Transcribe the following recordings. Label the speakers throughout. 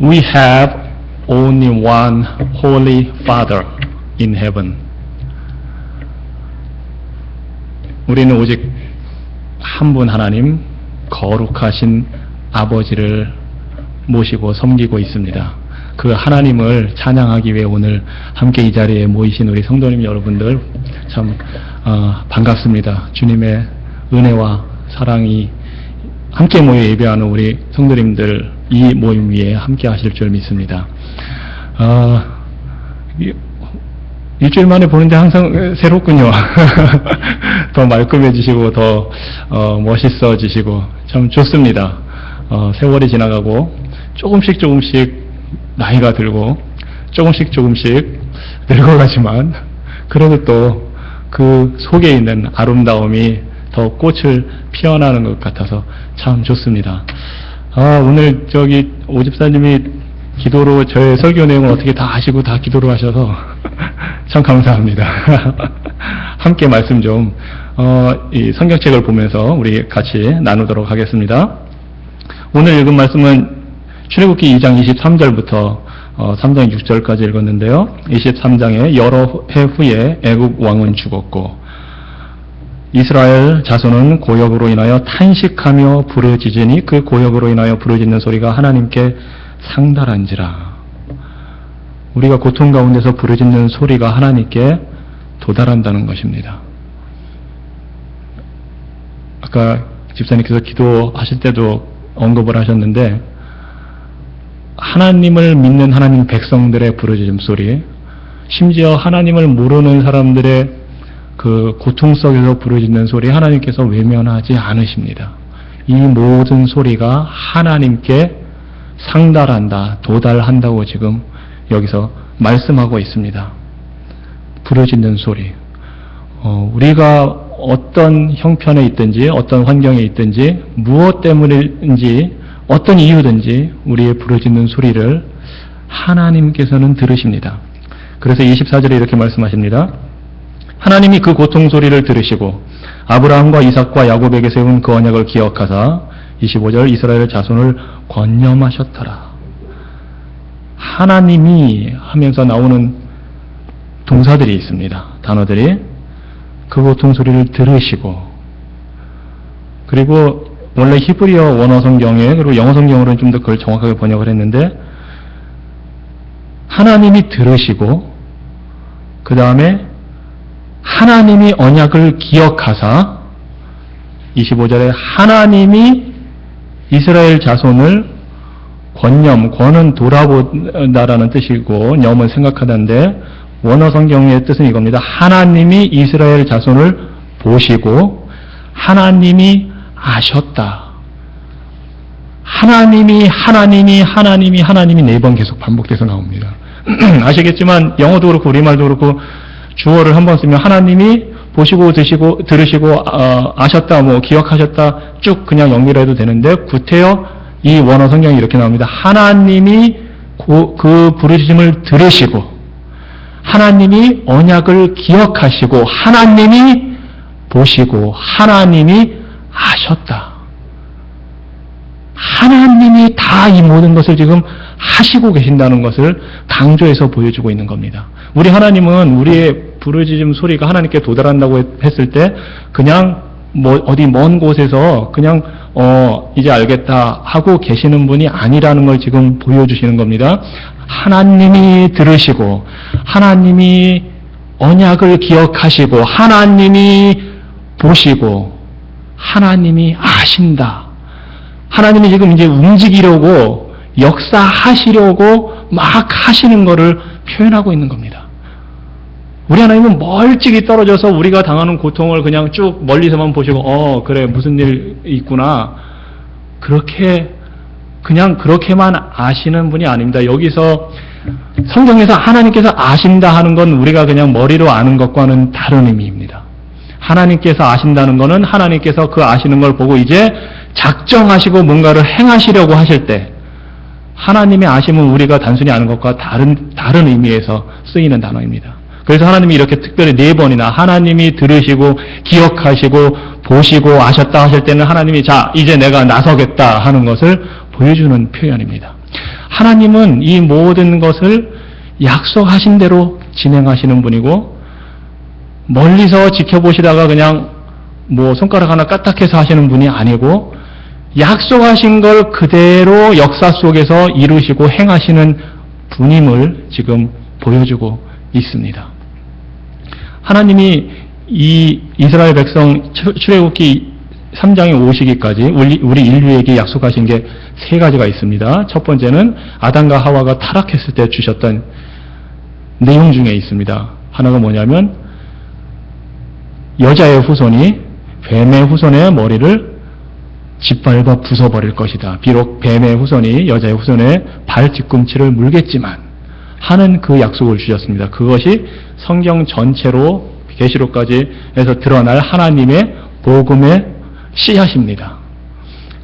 Speaker 1: We have only one Holy Father in heaven. 우리는 오직 한 분 하나님, 거룩하신 아버지를 모시고 섬기고 있습니다. 그 하나님을 찬양하기 위해 오늘 함께 이 자리에 모이신 우리 성도님 여러분들 참 반갑습니다. 주님의 은혜와 사랑이 함께 모여 예배하는 우리 성도님들 이 모임 위에 함께 하실 줄 믿습니다. 일주일 만에 보는데 항상 새롭군요. 더 말끔해지시고 더 멋있어지시고 참 좋습니다. 세월이 지나가고 조금씩 나이가 들고 조금씩 늙어가지만 그래도 또 그 속에 있는 아름다움이 더 꽃을 피어나는 것 같아서 참 좋습니다. 오늘 오집사님이 기도로 저의 설교 내용을 어떻게 다 아시고 다 기도로 하셔서 참 감사합니다. 함께 말씀 좀 이 성경책을 보면서 우리 같이 나누도록 하겠습니다. 오늘 읽은 말씀은 출애굽기 2장 23절부터 3장 6절까지 읽었는데요. 23장에 여러 해 후에 애굽 왕은 죽었고 이스라엘 자손은 고역으로 인하여 탄식하며 부르짖으니 그 고역으로 인하여 부르짖는 소리가 하나님께 상달한지라. 우리가 고통 가운데서 부르짖는 소리가 하나님께 도달한다는 것입니다. 아까 집사님께서 기도하실 때도 언급을 하셨는데 하나님을 믿는 하나님 백성들의 부르짖음 소리, 심지어 하나님을 모르는 사람들의 그 고통 속에서 부르짖는 소리 하나님께서 외면하지 않으십니다. 이 모든 소리가 하나님께 상달한다, 도달한다고 지금 여기서 말씀하고 있습니다. 부르짖는 소리. 우리가 어떤 형편에 있든지 어떤 환경에 있든지 무엇 때문인지 어떤 이유든지 우리의 부르짖는 소리를 하나님께서는 들으십니다. 그래서 24절에 이렇게 말씀하십니다. 하나님이 그 고통 소리를 들으시고 아브라함과 이삭과 야곱에게 세운 그 언약을 기억하사 25절 이스라엘 자손을 권념하셨더라. 하나님이 하면서 나오는 동사들이 있습니다. 단어들이 그 고통 소리를 들으시고, 그리고 원래 히브리어 원어 성경에 그리고 영어 성경으로는 좀 더 그걸 정확하게 번역을 했는데 하나님이 들으시고 그 다음에 하나님이 언약을 기억하사 25절에 하나님이 이스라엘 자손을 권은 돌아보다라는 뜻이고 념은 생각하다인데 원어 성경의 뜻은 이겁니다. 하나님이 이스라엘 자손을 보시고 하나님이 아셨다. 하나님이 4번 계속 반복돼서 나옵니다. 아시겠지만 영어도 그렇고 우리말도 그렇고 주어를 한번 쓰면 하나님이 보시고 들으시고 아셨다, 기억하셨다 쭉 그냥 연결해도 되는데 구태여 이 원어 성경이 이렇게 나옵니다. 하나님이 그 부르짖음을 들으시고 하나님이 언약을 기억하시고 하나님이 보시고 하나님이 아셨다. 하나님이 다 이 모든 것을 지금 하시고 계신다는 것을 강조해서 보여주고 있는 겁니다. 우리 하나님은 우리의 부르짖음 소리가 하나님께 도달한다고 했을 때 그냥 어디 먼 곳에서 그냥 이제 알겠다 하고 계시는 분이 아니라는 걸 지금 보여주시는 겁니다. 하나님이 들으시고 하나님이 언약을 기억하시고 하나님이 보시고 하나님이 아신다. 하나님이 지금 이제 움직이려고 역사하시려고 막 하시는 것을 표현하고 있는 겁니다. 우리 하나님은 멀찍이 떨어져서 우리가 당하는 고통을 그냥 쭉 멀리서만 보시고 그래 무슨 일 있구나 그렇게만 아시는 분이 아닙니다. 여기서 성경에서 하나님께서 아신다 하는 건 우리가 그냥 머리로 아는 것과는 다른 의미입니다. 하나님께서 아신다는 것은 하나님께서 그 아시는 걸 보고 이제 작정하시고 뭔가를 행하시려고 하실 때 하나님의 아심은 우리가 단순히 아는 것과 다른 의미에서 쓰이는 단어입니다. 그래서 하나님이 이렇게 특별히 4번이나 하나님이 들으시고 기억하시고 보시고 아셨다 하실 때는 하나님이 자 이제 내가 나서겠다 하는 것을 보여주는 표현입니다. 하나님은 이 모든 것을 약속하신 대로 진행하시는 분이고, 멀리서 지켜보시다가 그냥 뭐 손가락 하나 까딱해서 하시는 분이 아니고, 약속하신 걸 그대로 역사 속에서 이루시고 행하시는 분임을 지금 보여주고 있습니다. 하나님이 이 이스라엘 백성 출애굽기 3장에 오시기까지 우리 인류에게 약속하신 게 세 가지가 있습니다. 첫 번째는 아담과 하와가 타락했을 때 주셨던 내용 중에 있습니다. 하나가 뭐냐면 여자의 후손이 뱀의 후손의 머리를 짓밟아 부숴버릴 것이다. 비록 뱀의 후손이 여자의 후손의 발 뒤꿈치를 물겠지만 하는 그 약속을 주셨습니다. 그것이 성경 전체로 계시록까지 해서 드러날 하나님의 복음의 씨앗입니다.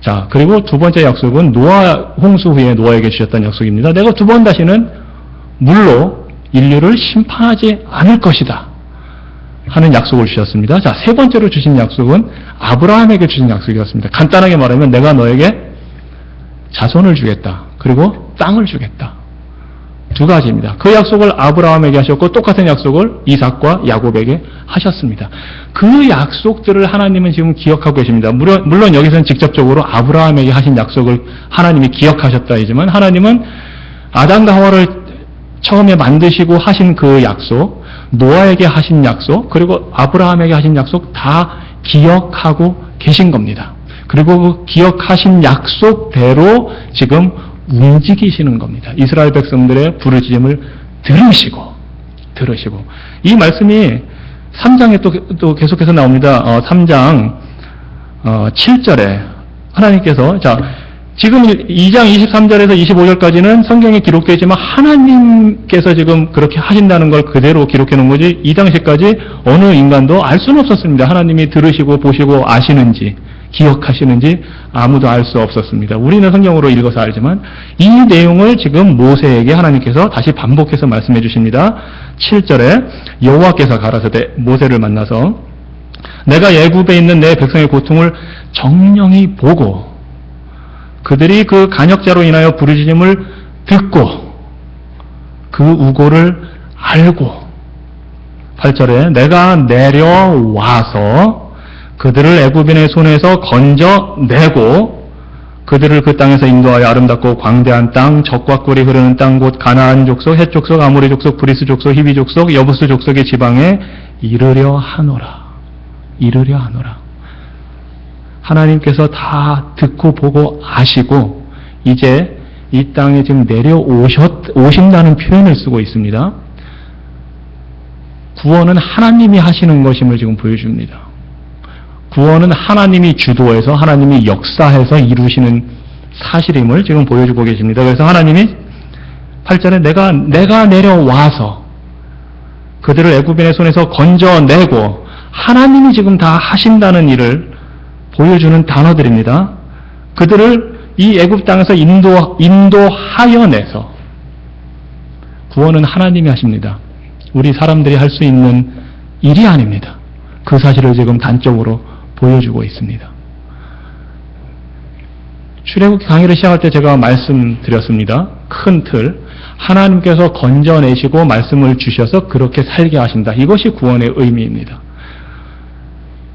Speaker 1: 자, 그리고 두 번째 약속은 노아 홍수 후에 노아에게 주셨던 약속입니다. 내가 두 번 다시는 물로 인류를 심판하지 않을 것이다 하는 약속을 주셨습니다. 자, 세 번째로 주신 약속은 아브라함에게 주신 약속이었습니다. 간단하게 말하면 내가 너에게 자손을 주겠다. 그리고 땅을 주겠다. 두 가지입니다. 그 약속을 아브라함에게 하셨고 똑같은 약속을 이삭과 야곱에게 하셨습니다. 그 약속들을 하나님은 지금 기억하고 계십니다. 물론 여기서는 직접적으로 아브라함에게 하신 약속을 하나님이 기억하셨다 하지만 하나님은 아담과 하와를 처음에 만드시고 하신 그 약속, 노아에게 하신 약속, 그리고 아브라함에게 하신 약속 다 기억하고 계신 겁니다. 그리고 그 기억하신 약속대로 지금 움직이시는 겁니다. 이스라엘 백성들의 부르짖음을 들으시고 이 말씀이 3장에 또 계속해서 나옵니다. 3장 7절에 하나님께서 지금 2장 23절에서 25절까지는 성경에 기록되어 있지만 하나님께서 지금 그렇게 하신다는 걸 그대로 기록해 놓은 거지 이 당시까지 어느 인간도 알 수는 없었습니다. 하나님이 들으시고 보시고 아시는지 기억하시는지 아무도 알 수 없었습니다. 우리는 성경으로 읽어서 알지만 이 내용을 지금 모세에게 하나님께서 다시 반복해서 말씀해 주십니다. 7절에 여호와께서 가라사대 모세를 만나서 내가 애굽에 있는 내 백성의 고통을 정령히 보고 그들이 그 간역자로 인하여 부르짖음을 듣고 그 우고를 알고 8절에 내가 내려와서 그들을 애굽인의 손에서 건져내고 그들을 그 땅에서 인도하여 아름답고 광대한 땅, 젖과 꿀이 흐르는 땅, 곧 가나안 족속, 헷 족속, 아모리 족속, 브리스 족속, 히비 족속, 여부스 족속의 지방에 이르려 하노라. 이르려 하노라. 하나님께서 다 듣고 보고 아시고 이제 이 땅에 지금 오신다는 표현을 쓰고 있습니다. 구원은 하나님이 하시는 것임을 지금 보여줍니다. 구원은 하나님이 주도해서 하나님이 역사해서 이루시는 사실임을 지금 보여주고 계십니다. 그래서 하나님이 8절에 내가 내려와서 그들을 애굽인의 손에서 건져내고 하나님이 지금 다 하신다는 일을 보여주는 단어들입니다. 그들을 이 애굽 땅에서 인도하여 내서 구원은 하나님이 하십니다. 우리 사람들이 할 수 있는 일이 아닙니다. 그 사실을 지금 단적으로 보여주고 있습니다. 출애굽기 강의를 시작할 때 제가 말씀드렸습니다. 큰 틀, 하나님께서 건져내시고 말씀을 주셔서 그렇게 살게 하신다. 이것이 구원의 의미입니다.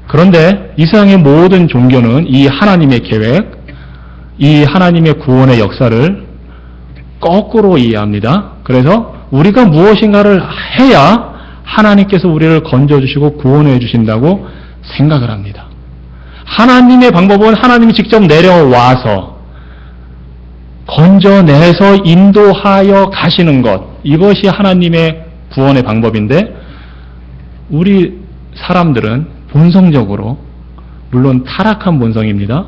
Speaker 1: 그런데 이 세상의 모든 종교는 이 하나님의 계획, 이 하나님의 구원의 역사를 거꾸로 이해합니다. 그래서 우리가 무엇인가를 해야 하나님께서 우리를 건져주시고 구원해 주신다고 생각을 합니다. 하나님의 방법은 하나님이 직접 내려와서 건져내서 인도하여 가시는 것, 이것이 하나님의 구원의 방법인데 우리 사람들은 본성적으로, 물론 타락한 본성입니다.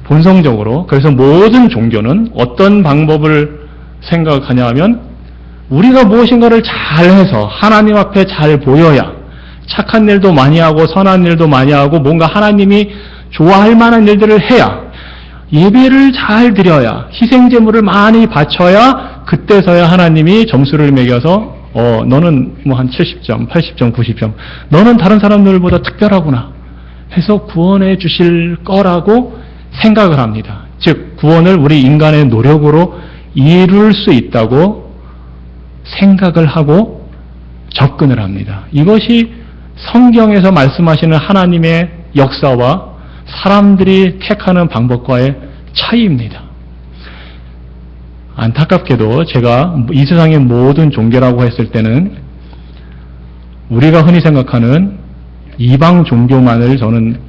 Speaker 1: 본성적으로, 그래서 모든 종교는 어떤 방법을 생각하냐 하면 우리가 무엇인가를 잘해서 하나님 앞에 잘 보여야 착한 일도 많이 하고 선한 일도 많이 하고 뭔가 하나님이 좋아할 만한 일들을 해야 예배를 잘 드려야 희생제물을 많이 바쳐야 그때서야 하나님이 점수를 매겨서 너는 뭐 한 70점, 80점, 90점 너는 다른 사람들보다 특별하구나 해서 구원해 주실 거라고 생각을 합니다. 즉 구원을 우리 인간의 노력으로 이룰 수 있다고 생각을 하고 접근을 합니다. 이것이 성경에서 말씀하시는 하나님의 역사와 사람들이 택하는 방법과의 차이입니다. 안타깝게도 제가 이 세상의 모든 종교라고 했을 때는 우리가 흔히 생각하는 이방 종교만을 저는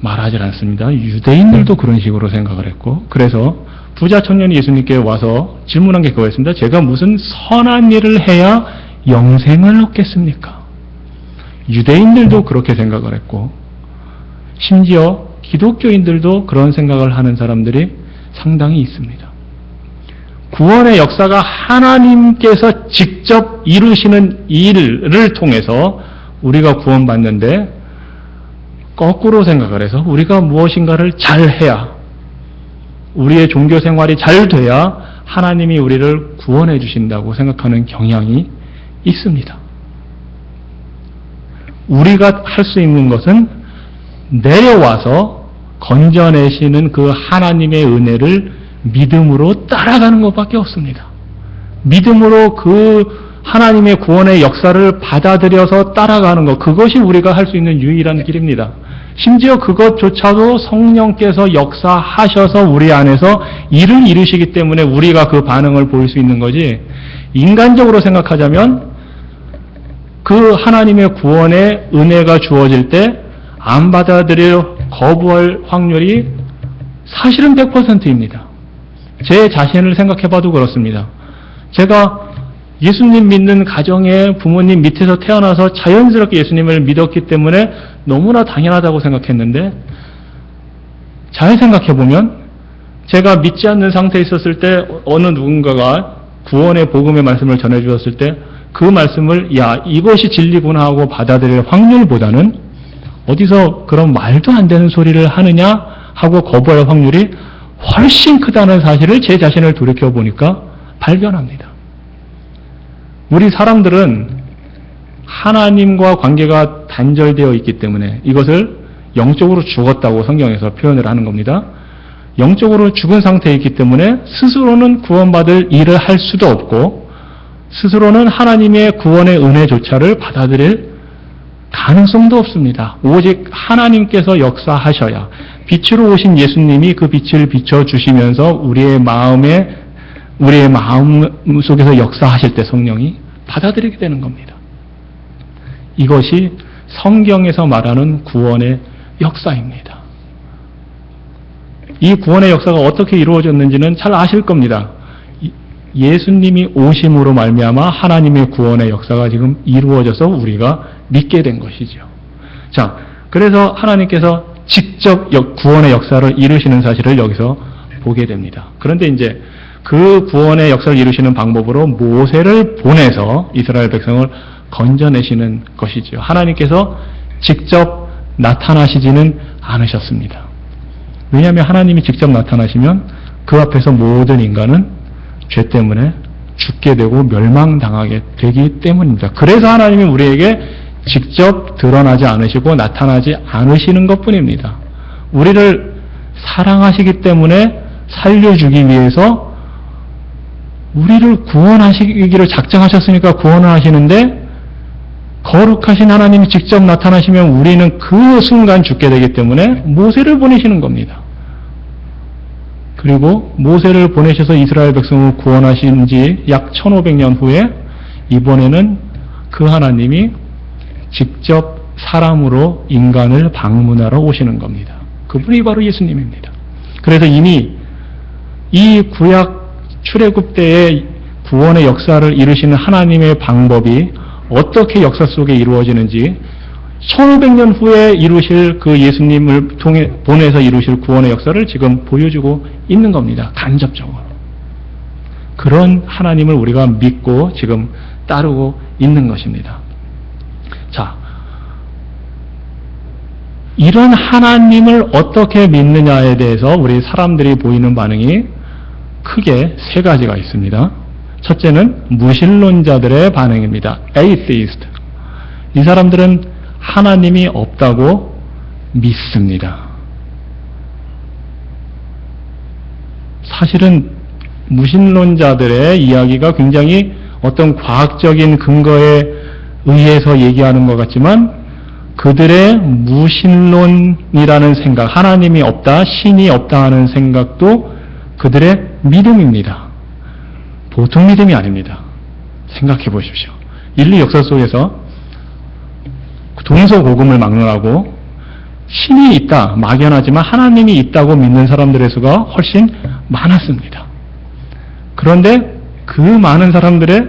Speaker 1: 말하지 않습니다. 유대인들도 그런 식으로 생각을 했고, 그래서 부자 청년이 예수님께 와서 질문한 게 그거였습니다. 제가 무슨 선한 일을 해야 영생을 얻겠습니까? 유대인들도 그렇게 생각을 했고, 심지어 기독교인들도 그런 생각을 하는 사람들이 상당히 있습니다. 구원의 역사가 하나님께서 직접 이루시는 일을 통해서 우리가 구원받는데, 거꾸로 생각을 해서 우리가 무엇인가를 잘해야, 우리의 종교 생활이 잘 돼야 하나님이 우리를 구원해 주신다고 생각하는 경향이 있습니다. 우리가 할 수 있는 것은 내려와서 건져내시는 그 하나님의 은혜를 믿음으로 따라가는 것밖에 없습니다. 믿음으로 그 하나님의 구원의 역사를 받아들여서 따라가는 것, 그것이 우리가 할 수 있는 유일한 길입니다. 심지어 그것조차도 성령께서 역사하셔서 우리 안에서 일을 이루시기 때문에 우리가 그 반응을 보일 수 있는 거지, 인간적으로 생각하자면 그 하나님의 구원의 은혜가 주어질 때 안 받아들일, 거부할 확률이 사실은 100%입니다. 제 자신을 생각해봐도 그렇습니다. 제가 예수님 믿는 가정의 부모님 밑에서 태어나서 자연스럽게 예수님을 믿었기 때문에 너무나 당연하다고 생각했는데, 잘 생각해보면 제가 믿지 않는 상태에 있었을 때 어느 누군가가 구원의 복음의 말씀을 전해주었을 때 그 말씀을 야, 이것이 진리구나 하고 받아들일 확률보다는 어디서 그런 말도 안 되는 소리를 하느냐 하고 거부할 확률이 훨씬 크다는 사실을 제 자신을 돌이켜보니까 발견합니다. 우리 사람들은 하나님과 관계가 단절되어 있기 때문에 이것을 영적으로 죽었다고 성경에서 표현을 하는 겁니다. 영적으로 죽은 상태에 있기 때문에 스스로는 구원받을 일을 할 수도 없고, 스스로는 하나님의 구원의 은혜조차를 받아들일 가능성도 없습니다. 오직 하나님께서 역사하셔야, 빛으로 오신 예수님이 그 빛을 비춰주시면서 우리의 마음 속에서 역사하실 때 성령이 받아들이게 되는 겁니다. 이것이 성경에서 말하는 구원의 역사입니다. 이 구원의 역사가 어떻게 이루어졌는지는 잘 아실 겁니다. 예수님이 오심으로 말미암아 하나님의 구원의 역사가 지금 이루어져서 우리가 믿게 된 것이죠. 자, 그래서 하나님께서 직접 구원의 역사를 이루시는 사실을 여기서 보게 됩니다. 그런데 이제 그 구원의 역사를 이루시는 방법으로 모세를 보내서 이스라엘 백성을 건져내시는 것이지요. 하나님께서 직접 나타나시지는 않으셨습니다. 왜냐하면 하나님이 직접 나타나시면 그 앞에서 모든 인간은 죄 때문에 죽게 되고 멸망당하게 되기 때문입니다. 그래서 하나님이 우리에게 직접 드러나지 않으시고 나타나지 않으시는 것뿐입니다. 우리를 사랑하시기 때문에 살려주기 위해서 우리를 구원하시기를 작정하셨으니까 구원을 하시는데, 거룩하신 하나님이 직접 나타나시면 우리는 그 순간 죽게 되기 때문에 모세를 보내시는 겁니다. 그리고 모세를 보내셔서 이스라엘 백성을 구원하신 지 약 1500년 후에 이번에는 그 하나님이 직접 사람으로 인간을 방문하러 오시는 겁니다. 그분이 바로 예수님입니다. 그래서 이미 이 구약 출애굽 때의 구원의 역사를 이루시는 하나님의 방법이 어떻게 역사 속에 이루어지는지 1500년 후에 이루실 그 예수님을 통해 보내서 이루실 구원의 역사를 지금 보여주고 있는 겁니다. 간접적으로. 그런 하나님을 우리가 믿고 지금 따르고 있는 것입니다. 자, 이런 하나님을 어떻게 믿느냐에 대해서 우리 사람들이 보이는 반응이 크게 세 가지가 있습니다. 첫째는 무신론자들의 반응입니다. atheist. 이 사람들은 하나님이 없다고 믿습니다. 사실은 무신론자들의 이야기가 굉장히 어떤 과학적인 근거에 의해서 얘기하는 것 같지만 그들의 무신론이라는 생각, 하나님이 없다, 신이 없다 하는 생각도 그들의 믿음입니다. 보통 믿음이 아닙니다. 생각해 보십시오. 인류 역사 속에서 동서고금을 막론하고 신이 있다, 막연하지만 하나님이 있다고 믿는 사람들의 수가 훨씬 많았습니다. 그런데 그 많은 사람들의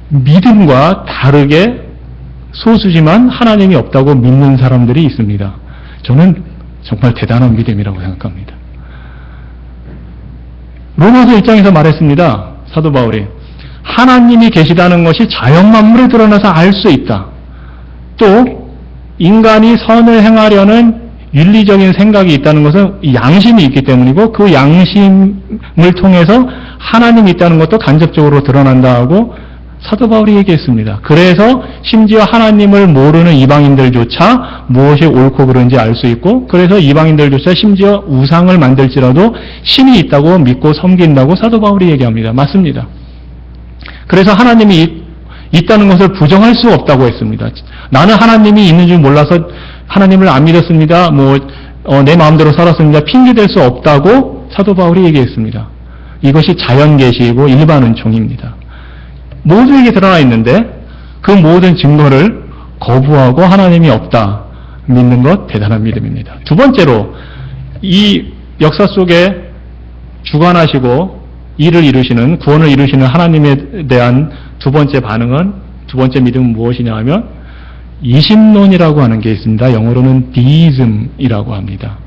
Speaker 1: 믿음과 다르게 소수지만 하나님이 없다고 믿는 사람들이 있습니다. 저는 정말 대단한 믿음이라고 생각합니다. 로마서 1장에서 말했습니다. 사도 바울이 하나님이 계시다는 것이 자연 만물에 드러나서 알 수 있다. 또 인간이 선을 행하려는 윤리적인 생각이 있다는 것은 양심이 있기 때문이고 그 양심을 통해서 하나님이 있다는 것도 간접적으로 드러난다 하고 사도 바울이 얘기했습니다. 그래서 심지어 하나님을 모르는 이방인들조차 무엇이 옳고 그른지 알 수 있고 그래서 이방인들조차 심지어 우상을 만들지라도 신이 있다고 믿고 섬긴다고 사도 바울이 얘기합니다. 맞습니다. 그래서 하나님이 있다는 것을 부정할 수 없다고 했습니다. 나는 하나님이 있는 줄 몰라서 하나님을 안 믿었습니다. 내 마음대로 살았습니다. 핑계댈 수 없다고 사도 바울이 얘기했습니다. 이것이 자연계시이고 일반 은총입니다. 모두에게 드러나 있는데 그 모든 증거를 거부하고 하나님이 없다 믿는 것 대단한 믿음입니다. 두 번째로 이 역사 속에 주관하시고 일을 이루시는 구원을 이루시는 하나님에 대한 두 번째 반응은 두 번째 믿음은 무엇이냐 하면 이심론이라고 하는 게 있습니다. 영어로는 deism이라고 합니다.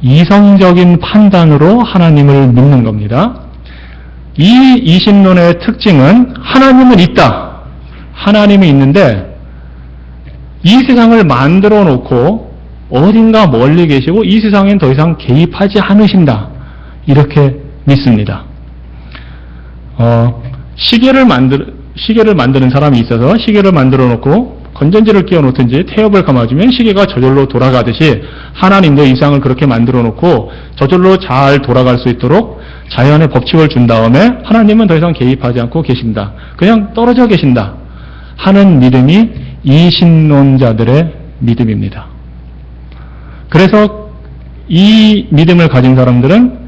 Speaker 1: 이성적인 판단으로 하나님을 믿는 겁니다. 이 이심론의 특징은 하나님은 있다. 하나님이 있는데 이 세상을 만들어 놓고 어딘가 멀리 계시고 이 세상엔 더 이상 개입하지 않으신다. 이렇게 믿습니다. 시계를 만드는 사람이 있어서 시계를 만들어 놓고 건전지를 끼워 놓든지 태엽을 감아주면 시계가 저절로 돌아가듯이 하나님도 이 세상을 그렇게 만들어 놓고 저절로 잘 돌아갈 수 있도록 자연의 법칙을 준 다음에 하나님은 더 이상 개입하지 않고 계신다. 그냥 떨어져 계신다. 하는 믿음이 이신론자들의 믿음입니다. 그래서 이 믿음을 가진 사람들은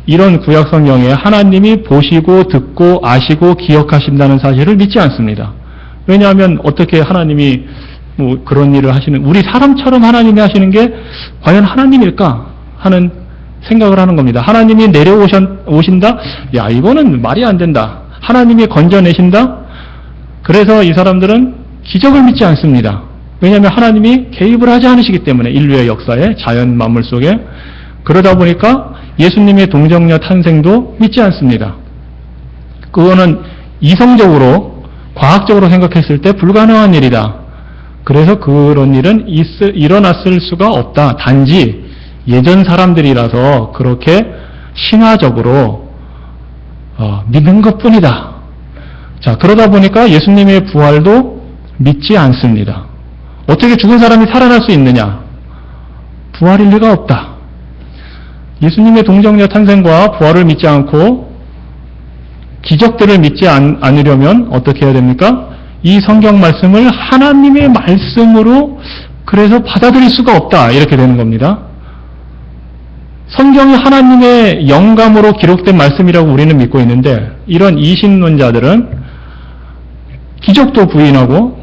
Speaker 1: 이런 구약 성경에 하나님이 보시고 듣고 아시고 기억하신다는 사실을 믿지 않습니다. 왜냐하면 어떻게 하나님이 그런 일을 하시는, 우리 사람처럼 하나님이 하시는 게 과연 하나님일까 하는 생각을 하는 겁니다. 하나님이 내려오신다? 야, 이거는 말이 안 된다. 하나님이 건져내신다? 그래서 이 사람들은 기적을 믿지 않습니다. 왜냐하면 하나님이 개입을 하지 않으시기 때문에 인류의 역사에 자연 만물 속에. 그러다 보니까 예수님의 동정녀 탄생도 믿지 않습니다. 그거는 이성적으로 과학적으로 생각했을 때 불가능한 일이다. 그래서 그런 일은 일어났을 수가 없다. 단지 예전 사람들이라서 그렇게 신화적으로 믿는 것뿐이다. 자, 그러다 보니까 예수님의 부활도 믿지 않습니다. 어떻게 죽은 사람이 살아날 수 있느냐? 부활일 리가 없다. 예수님의 동정녀 탄생과 부활을 믿지 않고 기적들을 믿지 않으려면 어떻게 해야 됩니까? 이 성경 말씀을 하나님의 말씀으로 그래서 받아들일 수가 없다. 이렇게 되는 겁니다. 성경이 하나님의 영감으로 기록된 말씀이라고 우리는 믿고 있는데 이런 이신론자들은 기적도 부인하고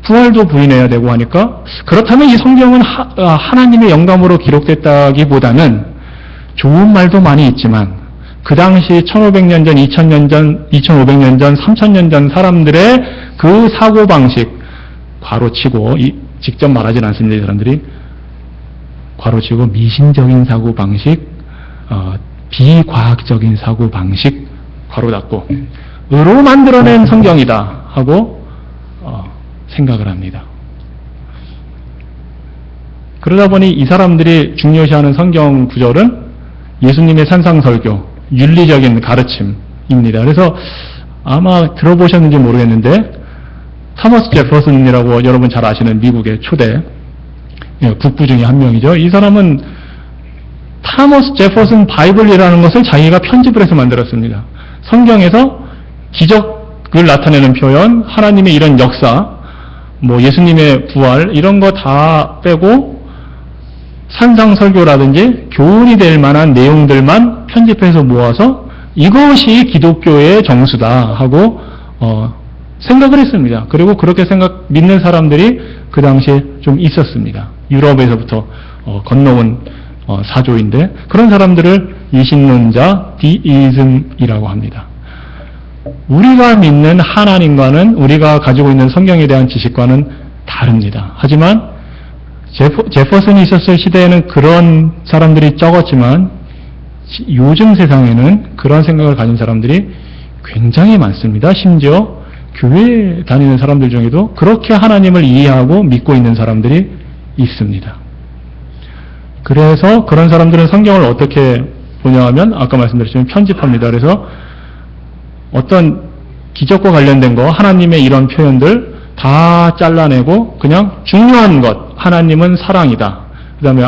Speaker 1: 부활도 부인해야 되고 하니까 그렇다면 이 성경은 하나님의 영감으로 기록됐다기보다는 좋은 말도 많이 있지만 그 당시 1500년 전, 2000년 전, 2500년 전, 3000년 전 사람들의 그 사고방식 괄호치고 직접 말하진 않습니다. 이 사람들이 괄호치고 미신적인 사고방식, 비과학적인 사고방식 괄호 닫고 으로 만들어낸 성경이다 하고 생각을 합니다. 그러다 보니 이 사람들이 중요시하는 성경 구절은 예수님의 산상설교, 윤리적인 가르침입니다. 그래서 아마 들어보셨는지 모르겠는데 토머스 제퍼슨이라고 여러분 잘 아시는 미국의 초대 국부 중에 한 명이죠. 이 사람은 타머스 제퍼슨 바이블이라는 것을 자기가 편집을 해서 만들었습니다. 성경에서 기적을 나타내는 표현, 하나님의 이런 역사, 뭐 예수님의 부활 이런 거 다 빼고 산상설교라든지 교훈이 될 만한 내용들만 편집해서 모아서 이것이 기독교의 정수다 하고 생각을 했습니다. 그리고 그렇게 믿는 사람들이 그 당시에 좀 있었습니다. 유럽에서부터 건너온 사조인데 그런 사람들을 이신론자, 디이즘이라고 합니다. 우리가 믿는 하나님과는 우리가 가지고 있는 성경에 대한 지식과는 다릅니다. 하지만 제퍼슨이 있었을 시대에는 그런 사람들이 적었지만 요즘 세상에는 그런 생각을 가진 사람들이 굉장히 많습니다. 심지어 교회 다니는 사람들 중에도 그렇게 하나님을 이해하고 믿고 있는 사람들이 있습니다. 그래서 그런 사람들은 성경을 어떻게 보냐 하면 아까 말씀드렸지만 편집합니다. 그래서 어떤 기적과 관련된 거 하나님의 이런 표현들 다 잘라내고 그냥 중요한 것 하나님은 사랑이다. 그 다음에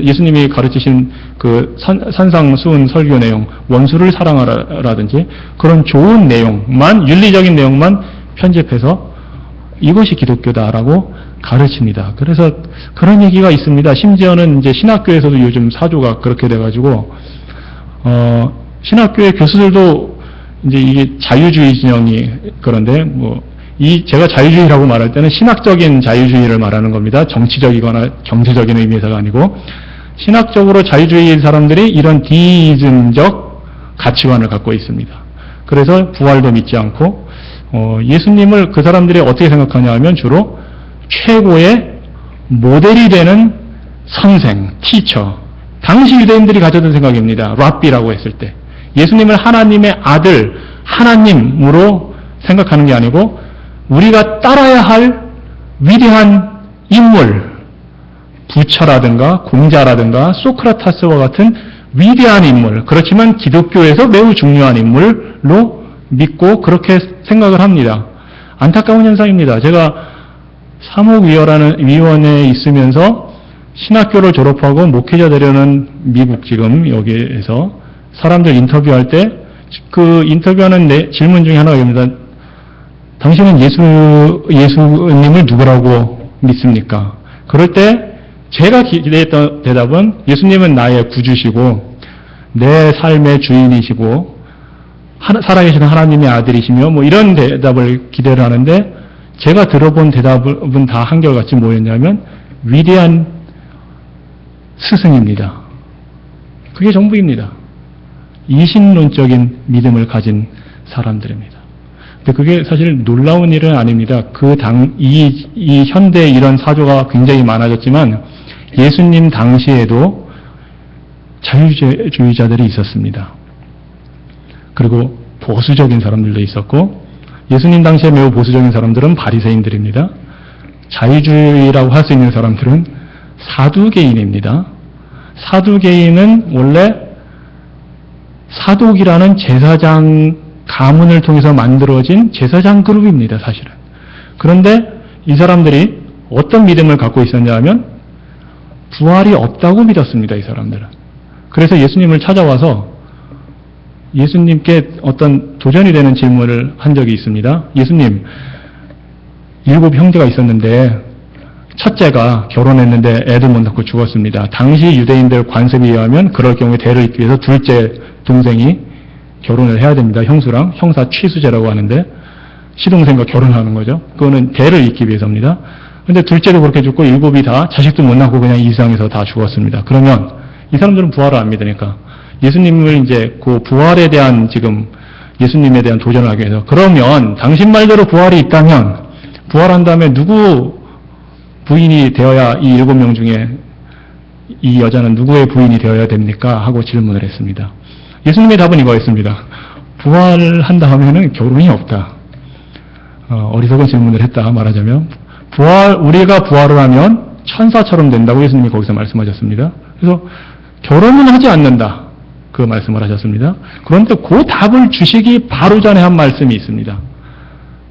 Speaker 1: 예수님이 가르치신 그 산상수훈 설교 내용 원수를 사랑하라든지 그런 좋은 내용만 윤리적인 내용만 편집해서 이것이 기독교다라고 가르칩니다. 그래서 그런 얘기가 있습니다. 심지어는 이제 신학교에서도 요즘 사조가 그렇게 돼가지고 신학교의 교수들도 이제 이게 자유주의 진영이 그런데 제가 자유주의라고 말할 때는 신학적인 자유주의를 말하는 겁니다. 정치적이거나 경제적인 의미에서가 아니고 신학적으로 자유주의 사람들이 이런 디이즘적 가치관을 갖고 있습니다. 그래서 부활도 믿지 않고 예수님을 그 사람들이 어떻게 생각하냐 하면 주로 최고의 모델이 되는 선생, 티처. 당시 유대인들이 가졌던 생각입니다. 랍비라고 했을 때. 예수님을 하나님의 아들, 하나님으로 생각하는 게 아니고 우리가 따라야 할 위대한 인물, 부처라든가 공자라든가 소크라테스와 같은 위대한 인물, 그렇지만 기독교에서 매우 중요한 인물로 믿고 그렇게 생각을 합니다. 안타까운 현상입니다. 제가 사목위원회에 있으면서 신학교를 졸업하고 목회자 되려는 미국 지금 여기에서 사람들 인터뷰할 때 그 인터뷰하는 질문 중에 하나가 있습니다. 당신은 예수님을 누구라고 믿습니까? 그럴 때 제가 기대했던 대답은 예수님은 나의 구주시고 내 삶의 주인이시고 살아계시는 하나님의 아들이시며 뭐 이런 대답을 기대를 하는데 제가 들어본 대답은 다 한결같이 뭐였냐면 위대한 스승입니다. 그게 전부입니다. 이신론적인 믿음을 가진 사람들입니다. 근데 그게 사실 놀라운 일은 아닙니다. 이 현대에 이런 사조가 굉장히 많아졌지만 예수님 당시에도 자유주의자들이 있었습니다. 그리고 보수적인 사람들도 있었고 예수님 당시에 매우 보수적인 사람들은 바리새인들입니다. 자유주의라고 할 수 있는 사람들은 사두개인입니다. 사두개인은 원래 사독이라는 제사장 가문을 통해서 만들어진 제사장 그룹입니다, 사실은. 그런데 이 사람들이 어떤 믿음을 갖고 있었냐 하면 부활이 없다고 믿었습니다, 이 사람들은. 그래서 예수님을 찾아와서 예수님께 어떤 도전이 되는 질문을 한 적이 있습니다. 예수님, 7 형제가 있었는데 첫째가 결혼했는데 애들 못 낳고 죽었습니다. 당시 유대인들 관습에 의하면 그럴 경우에 대를 잇기 위해서 둘째 동생이 결혼을 해야 됩니다. 형수랑 형사 취수제라고 하는데 시동생과 결혼하는 거죠. 그거는 대를 잇기 위해서입니다. 근데 둘째도 그렇게 죽고 7이 다 자식도 못 낳고 그냥 이 세상에서 다 죽었습니다. 그러면 이 사람들은 부활을 안 믿으니까 예수님을 이제 그 부활에 대한 지금 예수님에 대한 도전을 하기 위해서 그러면 당신 말대로 부활이 있다면 부활한 다음에 누구 부인이 되어야 이 7명 중에 이 여자는 누구의 부인이 되어야 됩니까? 하고 질문을 했습니다. 예수님의 답은 이거였습니다. 부활한 다음에는 결혼이 없다. 어리석은 질문을 했다 말하자면 우리가 부활을 하면 천사처럼 된다고 예수님이 거기서 말씀하셨습니다. 그래서 결혼은 하지 않는다. 그 말씀을 하셨습니다. 그런데 그 답을 주시기 바로 전에 한 말씀이 있습니다.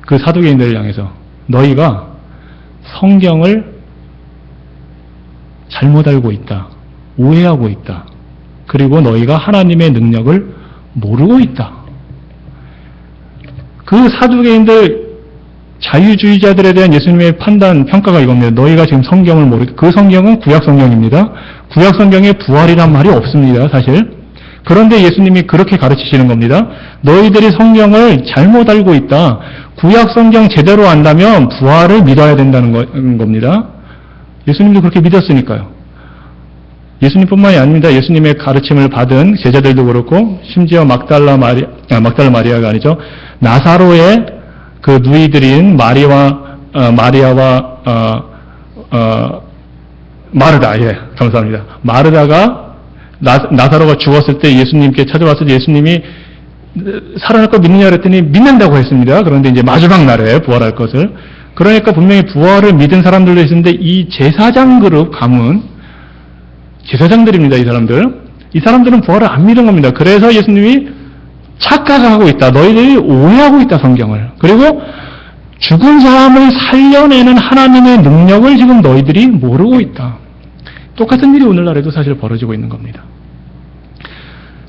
Speaker 1: 그 사두개인들을 향해서 너희가 성경을 잘못 알고 있다. 오해하고 있다. 그리고 너희가 하나님의 능력을 모르고 있다. 그 사두개인들 자유주의자들에 대한 예수님의 판단, 평가가 이겁니다. 너희가 지금 성경을 모르고, 그 성경은 구약 성경입니다. 구약 성경에 부활이란 말이 없습니다, 사실. 그런데 예수님이 그렇게 가르치시는 겁니다. 너희들이 성경을 잘못 알고 있다. 구약 성경 제대로 안다면 부활을 믿어야 된다는 겁니다. 예수님도 그렇게 믿었으니까요. 예수님뿐만이 아닙니다. 예수님의 가르침을 받은 제자들도 그렇고, 심지어 막달라 마리아가 아니죠. 나사로의 그 누이들인 마리아와 마르다, 예, 감사합니다. 마르다가 나사로가 죽었을 때 예수님께 찾아왔을 때 예수님이 살아날 거 믿느냐 그랬더니 믿는다고 했습니다. 그런데 이제 마지막 날에 부활할 것을. 그러니까 분명히 부활을 믿은 사람들도 있었는데 이 제사장 그룹 가문, 제사장들입니다, 이 사람들. 이 사람들은 부활을 안 믿은 겁니다. 그래서 예수님이 착각하고 있다. 너희들이 오해하고 있다, 성경을. 그리고 죽은 사람을 살려내는 하나님의 능력을 지금 너희들이 모르고 있다. 똑같은 일이 오늘날에도 사실 벌어지고 있는 겁니다.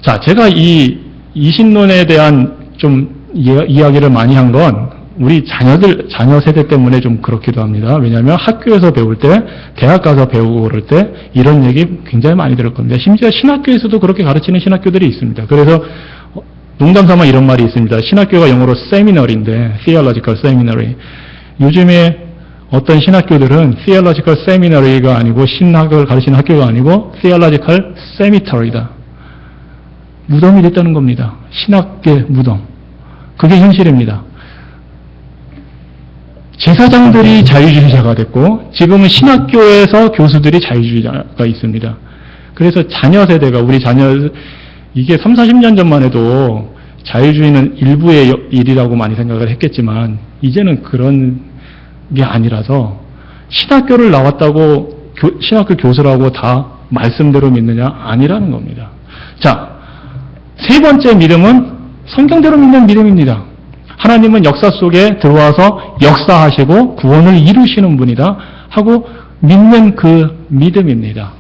Speaker 1: 자, 제가 이 이신론에 대한 좀 이야기를 많이 한 건 우리 자녀 세대 때문에 좀 그렇기도 합니다. 왜냐하면 학교에서 배울 때, 대학 가서 배우고 그럴 때 이런 얘기 굉장히 많이 들을 겁니다. 심지어 신학교에서도 그렇게 가르치는 신학교들이 있습니다. 그래서 농담삼아 이런 말이 있습니다. 신학교가 영어로 세미너리인데, theological seminary. 요즘에 어떤 신학교들은 theological seminary가 아니고 신학을 가르치는 학교가 아니고 theological cemetery다. 무덤이 됐다는 겁니다. 신학계 무덤. 그게 현실입니다. 제사장들이 자유주의자가 됐고 지금은 신학교에서 교수들이 자유주의자가 있습니다. 그래서 자녀 세대가 우리 자녀 이게 30-40년 전만 해도 자유주의는 일부의 일이라고 많이 생각을 했겠지만 이제는 그런 게 아니라서 신학교를 나왔다고 신학교 교수라고 다 말씀대로 믿느냐? 아니라는 겁니다. 자, 세 번째 믿음은 성경대로 믿는 믿음입니다. 하나님은 역사 속에 들어와서 역사하시고 구원을 이루시는 분이다 하고 믿는 그 믿음입니다.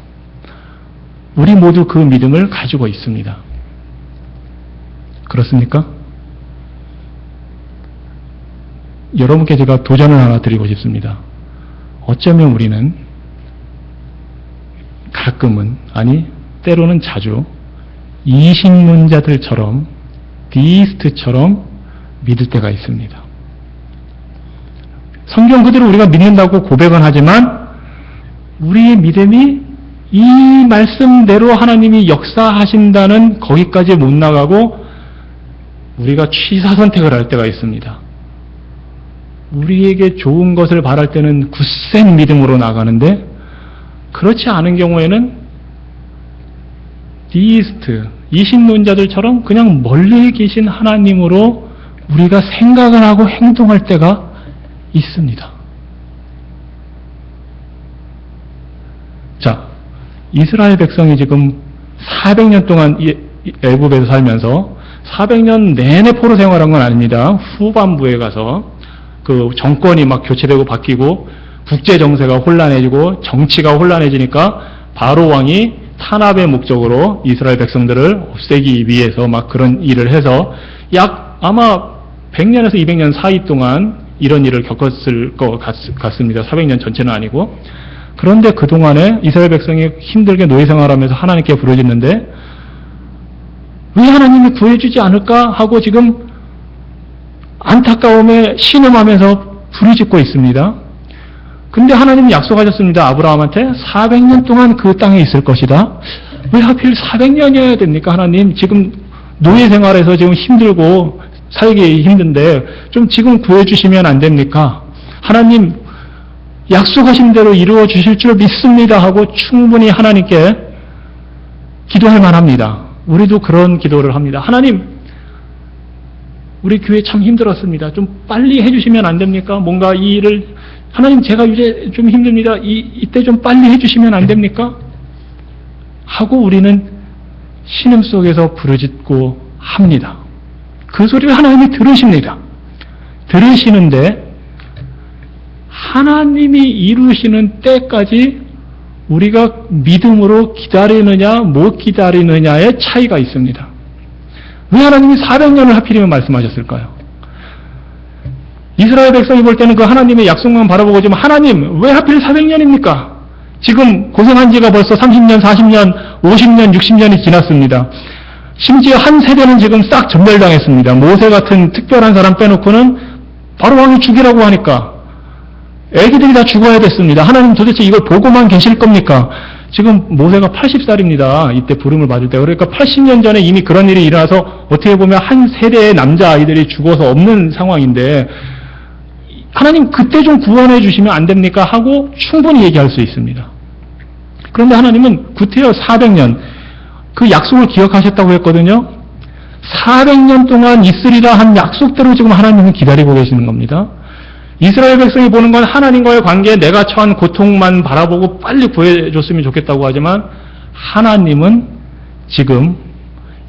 Speaker 1: 우리 모두 그 믿음을 가지고 있습니다. 그렇습니까? 여러분께 제가 도전을 하나 드리고 싶습니다. 어쩌면 우리는 가끔은, 아니 때로는 자주 이신론자들처럼, 디이스트처럼 믿을 때가 있습니다. 성경 그대로 우리가 믿는다고 고백은 하지만 우리의 믿음이 이 말씀대로 하나님이 역사하신다는 거기까지 못 나가고 우리가 취사선택을 할 때가 있습니다. 우리에게 좋은 것을 바랄 때는 굳센 믿음으로 나가는데 그렇지 않은 경우에는 디이스트, 이신론자들처럼 그냥 멀리 계신 하나님으로 우리가 생각을 하고 행동할 때가 있습니다. 자, 이스라엘 백성이 지금 400년 동안 애굽에서 살면서 400년 내내 포로 생활한 건 아닙니다. 후반부에 가서 그 정권이 막 교체되고 바뀌고 국제 정세가 혼란해지고 정치가 혼란해지니까 바로 왕이 탄압의 목적으로 이스라엘 백성들을 없애기 위해서 막 그런 일을 해서 약 아마 100년에서 200년 사이 동안 이런 일을 겪었을 것 같습니다. 400년 전체는 아니고. 그런데 그동안에 이스라엘 백성이 힘들게 노예 생활하면서 하나님께 부르짖는데 왜 하나님이 구해주지 않을까 하고 지금 안타까움에 신음하면서 부르짖고 있습니다. 근데 하나님이 약속하셨습니다. 아브라함한테 400년 동안 그 땅에 있을 것이다. 왜 하필 400년이어야 됩니까? 하나님 지금 노예 생활에서 지금 힘들고 살기 힘든데 좀 지금 구해주시면 안 됩니까? 하나님 약속하신 대로 이루어 주실 줄 믿습니다 하고 충분히 하나님께 기도할 만합니다. 우리도 그런 기도를 합니다. 하나님, 우리 교회 참 힘들었습니다. 좀 빨리 해주시면 안 됩니까? 뭔가 이 일을 하나님 제가 이제 좀 힘듭니다. 이때 좀 빨리 해주시면 안 됩니까? 하고 우리는 신음 속에서 부르짖고 합니다. 그 소리를 하나님이 들으십니다. 들으시는데 하나님이 이루시는 때까지 우리가 믿음으로 기다리느냐 못 기다리느냐의 차이가 있습니다. 왜 하나님이 400년을 하필이면 말씀하셨을까요? 이스라엘 백성이 볼 때는 그 하나님의 약속만 바라보고 있지만 하나님 왜 하필 400년입니까? 지금 고생한 지가 벌써 30년, 40년, 50년, 60년이 지났습니다. 심지어 한 세대는 지금 싹 전멸당했습니다. 모세 같은 특별한 사람 빼놓고는 바로 왕이 죽이라고 하니까 애기들이 다 죽어야 됐습니다. 하나님 도대체 이걸 보고만 계실 겁니까? 지금 모세가 80살입니다. 이때 부름을 받을 때. 그러니까 80년 전에 이미 그런 일이 일어나서 어떻게 보면 한 세대의 남자아이들이 죽어서 없는 상황인데 하나님 그때 좀 구원해 주시면 안 됩니까? 하고 충분히 얘기할 수 있습니다. 그런데 하나님은 구태여 400년 그 약속을 기억하셨다고 했거든요. 400년 동안 있으리라 한 약속대로 지금 하나님은 기다리고 계시는 겁니다. 이스라엘 백성이 보는 건 하나님과의 관계에 내가 처한 고통만 바라보고 빨리 구해줬으면 좋겠다고 하지만 하나님은 지금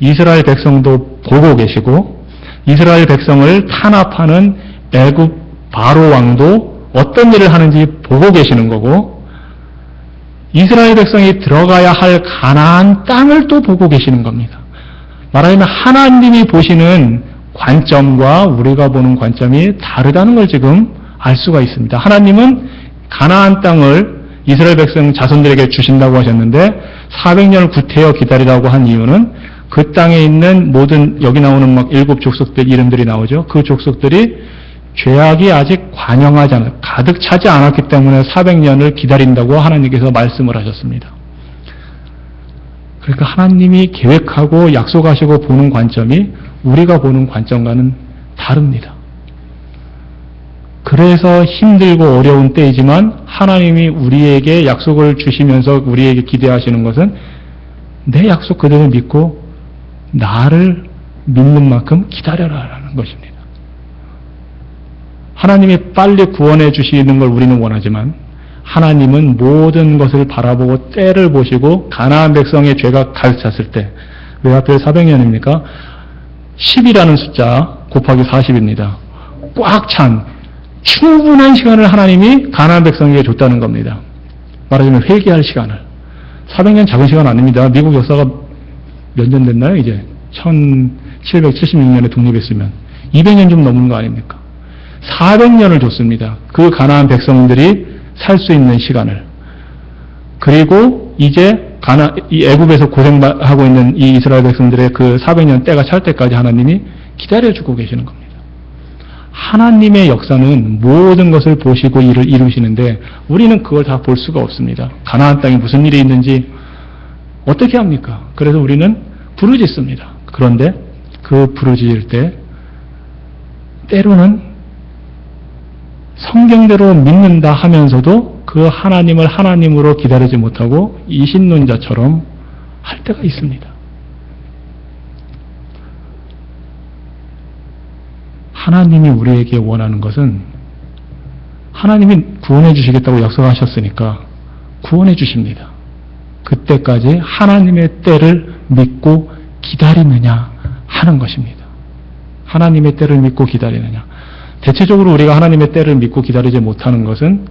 Speaker 1: 이스라엘 백성도 보고 계시고 이스라엘 백성을 탄압하는 애굽 바로 왕도 어떤 일을 하는지 보고 계시는 거고 이스라엘 백성이 들어가야 할 가나안 땅을 또 보고 계시는 겁니다. 말하자면 하나님이 보시는 관점과 우리가 보는 관점이 다르다는 걸 지금 알 수가 있습니다. 하나님은 가나안 땅을 이스라엘 백성 자손들에게 주신다고 하셨는데 400년을 구태여 기다리라고 한 이유는 그 땅에 있는 모든 여기 나오는 막 7 족속들 이름들이 나오죠. 그 족속들이 죄악이 아직 관영하지 않아 가득 차지 않았기 때문에 400년을 기다린다고 하나님께서 말씀을 하셨습니다. 그러니까 하나님이 계획하고 약속하시고 보는 관점이 우리가 보는 관점과는 다릅니다. 그래서 힘들고 어려운 때이지만 하나님이 우리에게 약속을 주시면서 우리에게 기대하시는 것은 내 약속 그대로 믿고 나를 믿는 만큼 기다려라라는 것입니다. 하나님이 빨리 구원해 주시는 걸 우리는 원하지만 하나님은 모든 것을 바라보고 때를 보시고 가나안 백성의 죄가 가득 찼을 때 왜 하필 400년입니까? 10이라는 숫자 곱하기 40입니다. 꽉 찬 충분한 시간을 하나님이 가나안 백성에게 줬다는 겁니다. 말하자면 회개할 시간을. 400년 작은 시간 아닙니다. 미국 역사가 몇 년 됐나요? 이제 1776년에 독립했으면 200년 좀 넘은 거 아닙니까? 400년을 줬습니다. 그 가나안 백성들이 살 수 있는 시간을. 그리고 이제 이 애굽에서 고생하고 있는 이 이스라엘 백성들의 그 400년 때가 찰 때까지 하나님이 기다려주고 계시는 겁니다. 하나님의 역사는 모든 것을 보시고 일을 이루시는데 우리는 그걸 다 볼 수가 없습니다. 가나안 땅에 무슨 일이 있는지 어떻게 합니까? 그래서 우리는 부르짖습니다. 그런데 그 부르짖을 때 때로는 성경대로 믿는다 하면서도 그 하나님을 하나님으로 기다리지 못하고 이신론자처럼 할 때가 있습니다. 하나님이 우리에게 원하는 것은 하나님이 구원해 주시겠다고 약속하셨으니까 구원해 주십니다. 그때까지 하나님의 때를 믿고 기다리느냐 하는 것입니다. 하나님의 때를 믿고 기다리느냐. 대체적으로 우리가 하나님의 때를 믿고 기다리지 못하는 것은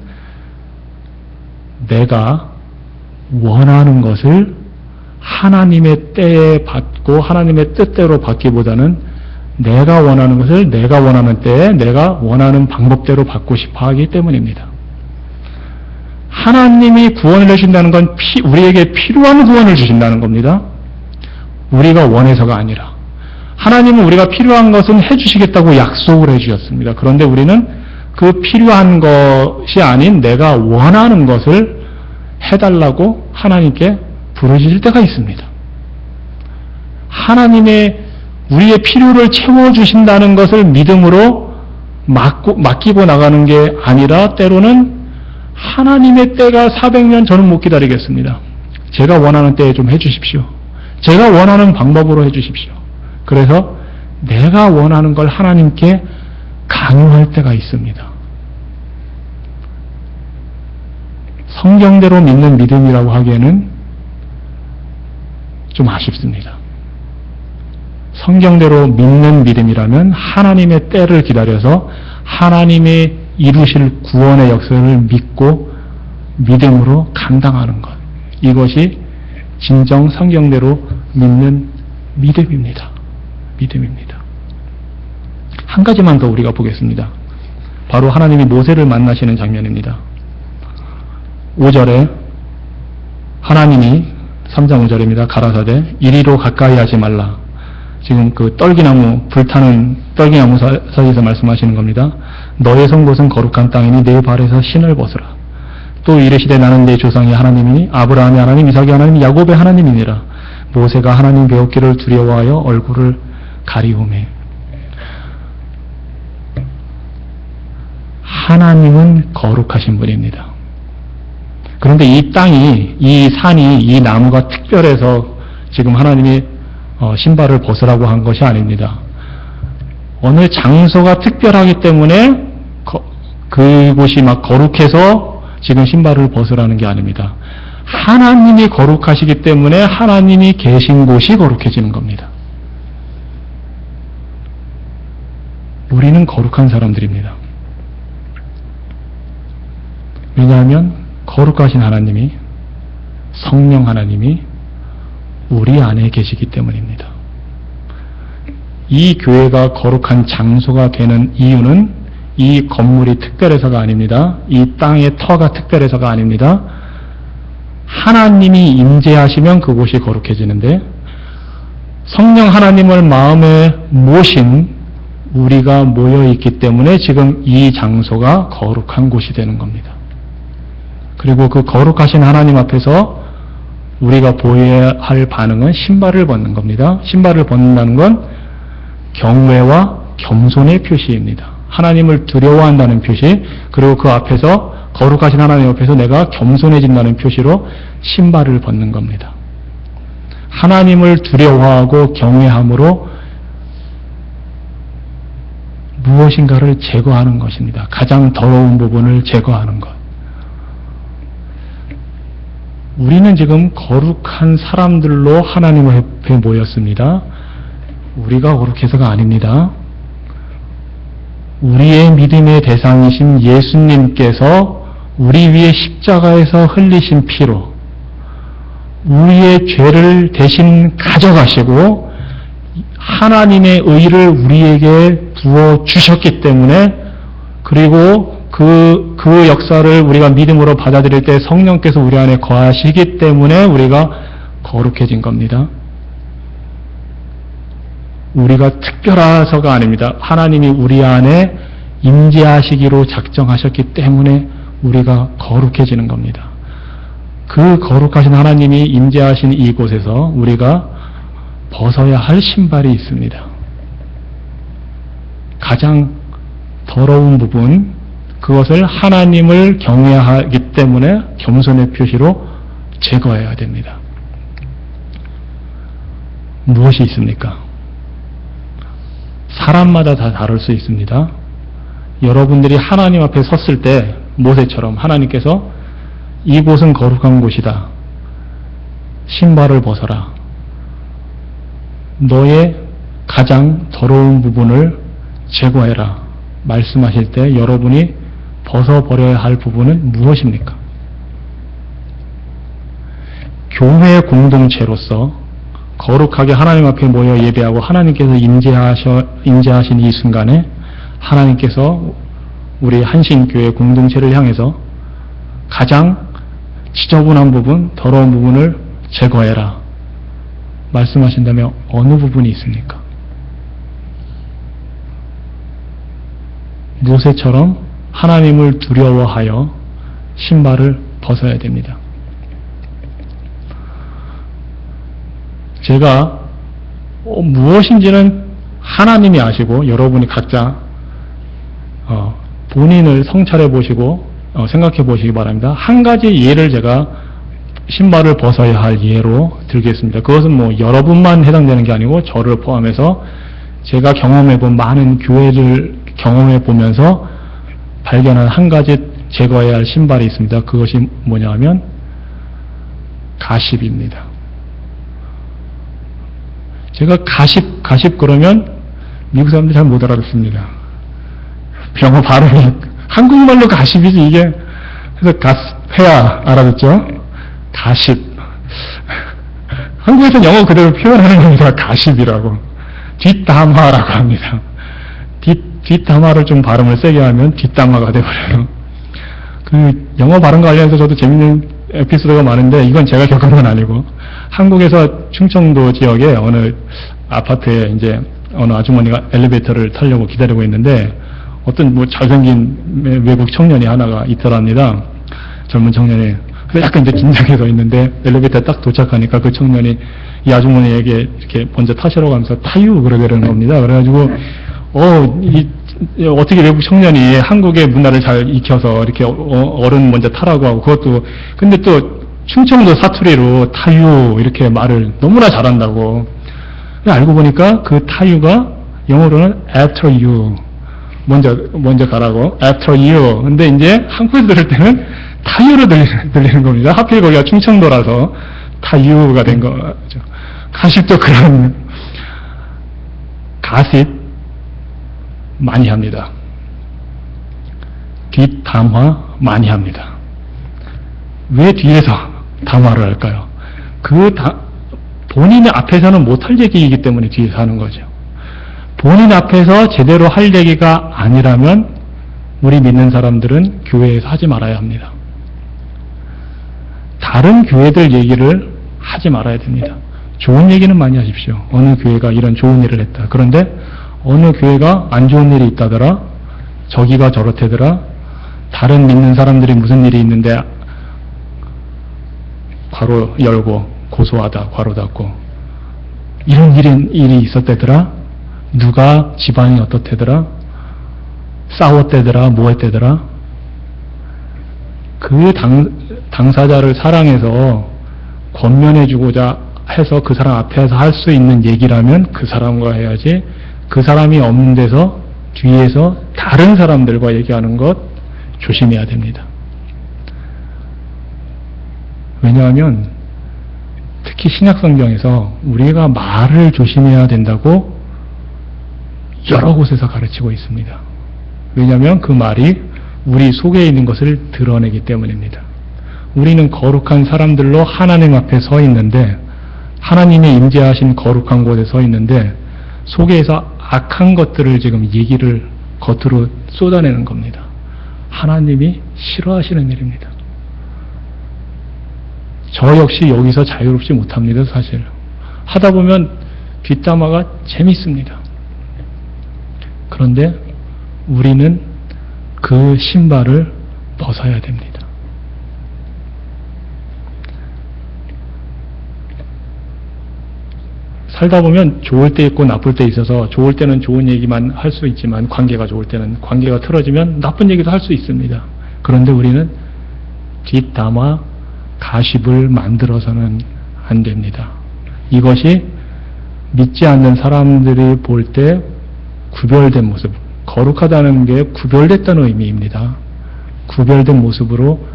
Speaker 1: 내가 원하는 것을 하나님의 때에 받고 하나님의 뜻대로 받기보다는 내가 원하는 것을 내가 원하는 때에 내가 원하는 방법대로 받고 싶어 하기 때문입니다. 하나님이 구원을 해준다는 건 우리에게 필요한 구원을 주신다는 겁니다. 우리가 원해서가 아니라 하나님은 우리가 필요한 것은 해주시겠다고 약속을 해주셨습니다. 그런데 우리는 그 필요한 것이 아닌 내가 원하는 것을 해달라고 하나님께 부르짖을 때가 있습니다. 하나님의 우리의 필요를 채워주신다는 것을 믿음으로 맡기고 나가는 게 아니라 때로는 하나님의 때가 400년 저는 못 기다리겠습니다. 제가 원하는 때에 좀 해주십시오. 제가 원하는 방법으로 해주십시오. 그래서 내가 원하는 걸 하나님께 강요할 때가 있습니다. 성경대로 믿는 믿음이라고 하기에는 좀 아쉽습니다. 성경대로 믿는 믿음이라면 하나님의 때를 기다려서 하나님의 이루실 구원의 역사를 믿고 믿음으로 감당하는 것. 이것이 진정 성경대로 믿는 믿음입니다. 믿음입니다. 한 가지만 더 우리가 보겠습니다. 바로 하나님이 모세를 만나시는 장면입니다. 5절에 하나님이 3장 5절입니다. 가라사대 이리로 가까이 하지 말라. 지금 그 떨기나무, 불타는 떨기나무 사이에서 말씀하시는 겁니다. 너의 선 곳은 거룩한 땅이니 내 발에서 신을 벗으라. 또 이르시되 나는 내 조상의 하나님이니 아브라함의 하나님, 이삭의 하나님, 야곱의 하나님이니라. 모세가 하나님 배웠기를 두려워하여 얼굴을 가리우매. 하나님은 거룩하신 분입니다. 그런데 이 땅이, 이 산이, 이 나무가 특별해서 지금 하나님이 신발을 벗으라고 한 것이 아닙니다. 어느 장소가 특별하기 때문에 그곳이 막 거룩해서 지금 신발을 벗으라는 게 아닙니다. 하나님이 거룩하시기 때문에 하나님이 계신 곳이 거룩해지는 겁니다. 우리는 거룩한 사람들입니다. 왜냐하면 거룩하신 하나님이, 성령 하나님이 우리 안에 계시기 때문입니다. 이 교회가 거룩한 장소가 되는 이유는 이 건물이 특별해서가 아닙니다. 이 땅의 터가 특별해서가 아닙니다. 하나님이 임재하시면 그곳이 거룩해지는데, 성령 하나님을 마음에 모신 우리가 모여있기 때문에 지금 이 장소가 거룩한 곳이 되는 겁니다. 그리고 그 거룩하신 하나님 앞에서 우리가 보여야 할 반응은 신발을 벗는 겁니다. 신발을 벗는다는 건 경외와 겸손의 표시입니다. 하나님을 두려워한다는 표시, 그리고 그 앞에서 거룩하신 하나님 앞에서 내가 겸손해진다는 표시로 신발을 벗는 겁니다. 하나님을 두려워하고 경외함으로 무엇인가를 제거하는 것입니다. 가장 더러운 부분을 제거하는 것. 우리는 지금 거룩한 사람들로 하나님 앞에 모였습니다. 우리가 거룩해서가 아닙니다. 우리의 믿음의 대상이신 예수님께서 우리 위에 십자가에서 흘리신 피로 우리의 죄를 대신 가져가시고 하나님의 의를 우리에게 부어 주셨기 때문에, 그리고 그 역사를 우리가 믿음으로 받아들일 때 성령께서 우리 안에 거하시기 때문에 우리가 거룩해진 겁니다. 우리가 특별해서가 아닙니다. 하나님이 우리 안에 임재하시기로 작정하셨기 때문에 우리가 거룩해지는 겁니다. 그 거룩하신 하나님이 임재하신 이곳에서 우리가 벗어야 할 신발이 있습니다. 가장 더러운 부분, 그것을 하나님을 경외하기 때문에 겸손의 표시로 제거해야 됩니다. 무엇이 있습니까? 사람마다 다 다를 수 있습니다. 여러분들이 하나님 앞에 섰을 때 모세처럼 하나님께서 이곳은 거룩한 곳이다. 신발을 벗어라. 너의 가장 더러운 부분을 제거해라. 말씀하실 때 여러분이 벗어버려야 할 부분은 무엇입니까? 교회 공동체로서 거룩하게 하나님 앞에 모여 예배하고 하나님께서 임재하신 이 순간에 하나님께서 우리 한신교회 공동체를 향해서 가장 지저분한 부분, 더러운 부분을 제거해라 말씀하신다면 어느 부분이 있습니까? 모세처럼 하나님을 두려워하여 신발을 벗어야 됩니다. 제가 무엇인지는 하나님이 아시고 여러분이 각자 본인을 성찰해 보시고 생각해 보시기 바랍니다. 한 가지 예를 제가 신발을 벗어야 할 예로 들겠습니다. 그것은 뭐 여러분만 해당되는 게 아니고 저를 포함해서 제가 경험해 본 많은 교회를 경험해 보면서 발견한 한 가지 제거해야 할 신발이 있습니다. 그것이 뭐냐 하면 가십입니다. 제가 가십 그러면 미국 사람들이 잘 못 알아듣습니다. 영어 발음이 한국말로 가십이지 이게. 그래서 회야 알아듣죠? 가십. 한국에서는 영어 그대로 표현하는 겁니다. 가십이라고. 뒷담화라고 합니다. 뒷담화를 좀 발음을 세게 하면 뒷담화가 돼버려요. 그 영어 발음 관련해서 저도 재밌는 에피소드가 많은데 이건 제가 겪은 건 아니고 한국에서 충청도 지역에 어느 아파트에 이제 어느 아주머니가 엘리베이터를 타려고 기다리고 있는데 어떤 뭐 잘생긴 외국 청년이 하나가 있더랍니다. 젊은 청년이. 그래서 약간 이제 긴장해서 있는데 엘리베이터에 딱 도착하니까 그 청년이 이 아주머니에게 이렇게 먼저 타시라고 하면서 타유 그러는 겁니다. 그래가지고 어떻게 외국 청년이 한국의 문화를 잘 익혀서 이렇게 어른 먼저 타라고 하고 그것도 근데 또 충청도 사투리로 타유 이렇게 말을 너무나 잘한다고. 알고 보니까 그 타유가 영어로는 after you 먼저 가라고 after you. 근데 이제 한국에서 들을 때는 타유로 들리는 겁니다. 하필 거기가 충청도라서 타유가 된 거죠. 가십도 그런 가십 많이 합니다. 뒷담화 많이 합니다. 왜 뒤에서 담화를 할까요? 본인의 앞에서는 못할 얘기이기 때문에 뒤에서 하는 거죠. 본인 앞에서 제대로 할 얘기가 아니라면 우리 믿는 사람들은 교회에서 하지 말아야 합니다. 다른 교회들 얘기를 하지 말아야 됩니다. 좋은 얘기는 많이 하십시오. 어느 교회가 이런 좋은 일을 했다. 그런데 어느 교회가 안 좋은 일이 있다더라, 저기가 저렇대더라, 다른 믿는 사람들이 무슨 일이 있는데 괄호 열고 고소하다 괄호 닫고 이런 일이 있었대더라, 누가 집안이 어떻대더라, 싸웠대더라, 뭐 했대더라. 그 당사자를 사랑해서 권면해주고자 해서 그 사람 앞에서 할 수 있는 얘기라면 그 사람과 해야지, 그 사람이 없는 데서 뒤에서 다른 사람들과 얘기하는 것 조심해야 됩니다. 왜냐하면 특히 신약성경에서 우리가 말을 조심해야 된다고 여러 곳에서 가르치고 있습니다. 왜냐하면 그 말이 우리 속에 있는 것을 드러내기 때문입니다. 우리는 거룩한 사람들로 하나님 앞에 서 있는데, 하나님의 임재하신 거룩한 곳에 서 있는데 속에서 악한 것들을 지금 얘기를 겉으로 쏟아내는 겁니다. 하나님이 싫어하시는 일입니다. 저 역시 여기서 자유롭지 못합니다. 사실 하다 보면 뒷담화가 재밌습니다. 그런데 우리는 그 신발을 벗어야 됩니다. 살다 보면 좋을 때 있고 나쁠 때 있어서 좋을 때는 좋은 얘기만 할 수 있지만 관계가 좋을 때는 관계가 틀어지면 나쁜 얘기도 할 수 있습니다. 그런데 우리는 뒷담화, 가십을 만들어서는 안 됩니다. 이것이 믿지 않는 사람들이 볼 때 구별된 모습, 거룩하다는 게 구별됐다는 의미입니다. 구별된 모습으로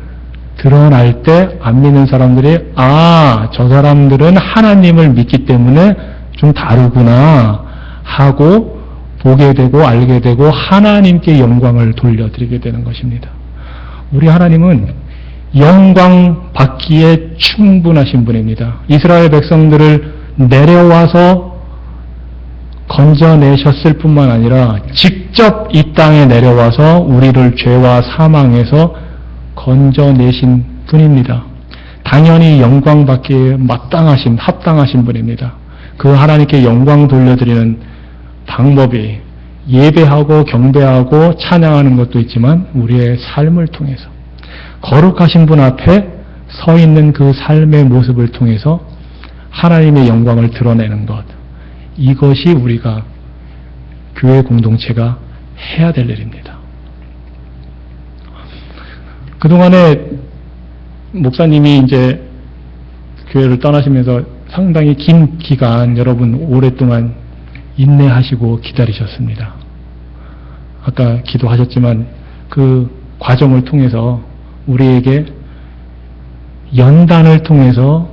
Speaker 1: 드러날 때 안 믿는 사람들이 저 사람들은 하나님을 믿기 때문에 좀 다르구나 하고 보게 되고 알게 되고 하나님께 영광을 돌려드리게 되는 것입니다. 우리 하나님은 영광 받기에 충분하신 분입니다. 이스라엘 백성들을 내려와서 건져내셨을 뿐만 아니라 직접 이 땅에 내려와서 우리를 죄와 사망에서 건져내신 분입니다. 당연히 영광 받기에 마땅하신, 합당하신 분입니다. 그 하나님께 영광 돌려드리는 방법이 예배하고 경배하고 찬양하는 것도 있지만 우리의 삶을 통해서 거룩하신 분 앞에 서 있는 그 삶의 모습을 통해서 하나님의 영광을 드러내는 것, 이것이 우리가 교회 공동체가 해야 될 일입니다. 그동안에 목사님이 이제 교회를 떠나시면서 상당히 긴 기간 여러분 오랫동안 인내하시고 기다리셨습니다. 아까 기도하셨지만 그 과정을 통해서 우리에게 연단을 통해서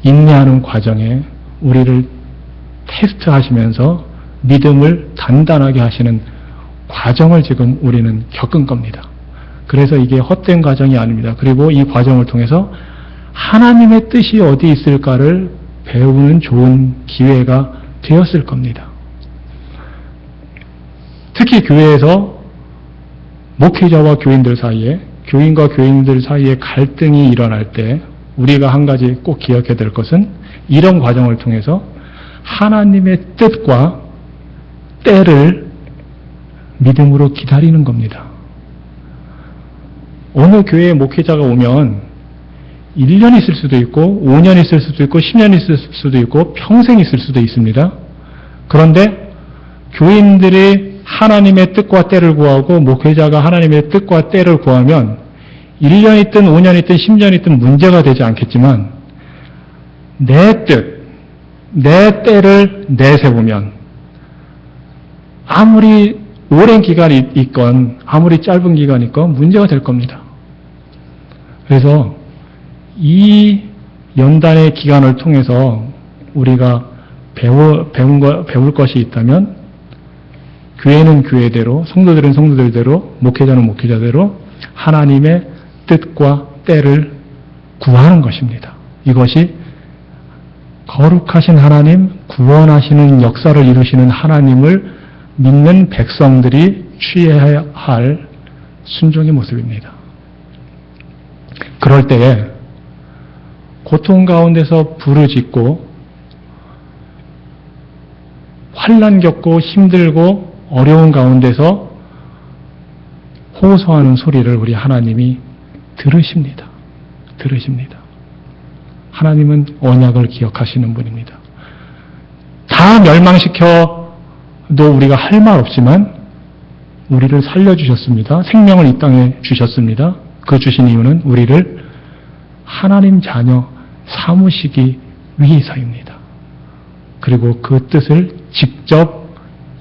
Speaker 1: 인내하는 과정에 우리를 테스트하시면서 믿음을 단단하게 하시는 과정을 지금 우리는 겪은 겁니다. 그래서 이게 헛된 과정이 아닙니다. 그리고 이 과정을 통해서 하나님의 뜻이 어디 있을까를 배우는 좋은 기회가 되었을 겁니다. 특히 교회에서 목회자와 교인들 사이에, 교인과 교인들 사이에 갈등이 일어날 때 우리가 한 가지 꼭 기억해야 될 것은 이런 과정을 통해서 하나님의 뜻과 때를 믿음으로 기다리는 겁니다. 어느 교회에 목회자가 오면 1년 있을 수도 있고 5년 있을 수도 있고 10년 있을 수도 있고 평생 있을 수도 있습니다. 그런데 교인들이 하나님의 뜻과 때를 구하고 목회자가 하나님의 뜻과 때를 구하면 1년 있든 5년 있든 10년 있든 문제가 되지 않겠지만 내 뜻, 내 때를 내세우면 아무리 오랜 기간이 있건 아무리 짧은 기간이 있건 문제가 될 겁니다. 그래서 이 연단의 기간을 통해서 우리가 배울 것이 있다면 교회는 교회대로, 성도들은 성도들대로, 목회자는 목회자대로 하나님의 뜻과 때를 구하는 것입니다. 이것이 거룩하신 하나님, 구원하시는 역사를 이루시는 하나님을 믿는 백성들이 취해야 할 순종의 모습입니다. 그럴 때에 고통 가운데서 부르짖고 환난 겪고 힘들고 어려운 가운데서 호소하는 소리를 우리 하나님이 들으십니다. 들으십니다. 하나님은 언약을 기억하시는 분입니다. 다 멸망시켜도 우리가 할 말 없지만 우리를 살려주셨습니다. 생명을 이 땅에 주셨습니다. 그 주신 이유는 우리를 하나님 자녀 삼으시기 위해서입니다. 그리고 그 뜻을 직접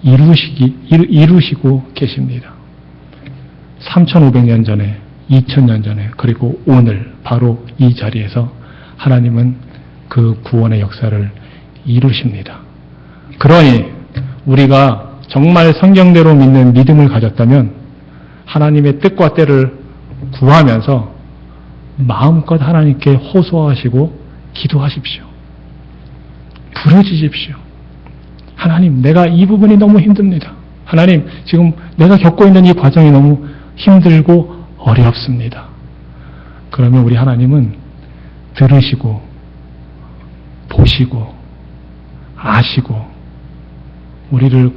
Speaker 1: 이루시고 계십니다. 3,500년 전에, 2,000년 전에, 그리고 오늘 바로 이 자리에서 하나님은 그 구원의 역사를 이루십니다. 그러니 우리가 정말 성경대로 믿는 믿음을 가졌다면 하나님의 뜻과 때를 구하면서 마음껏 하나님께 호소하시고 기도하십시오. 부르짖으십시오. 하나님, 내가 이 부분이 너무 힘듭니다. 하나님, 지금 내가 겪고 있는 이 과정이 너무 힘들고 어렵습니다. 그러면 우리 하나님은 들으시고 보시고 아시고 우리를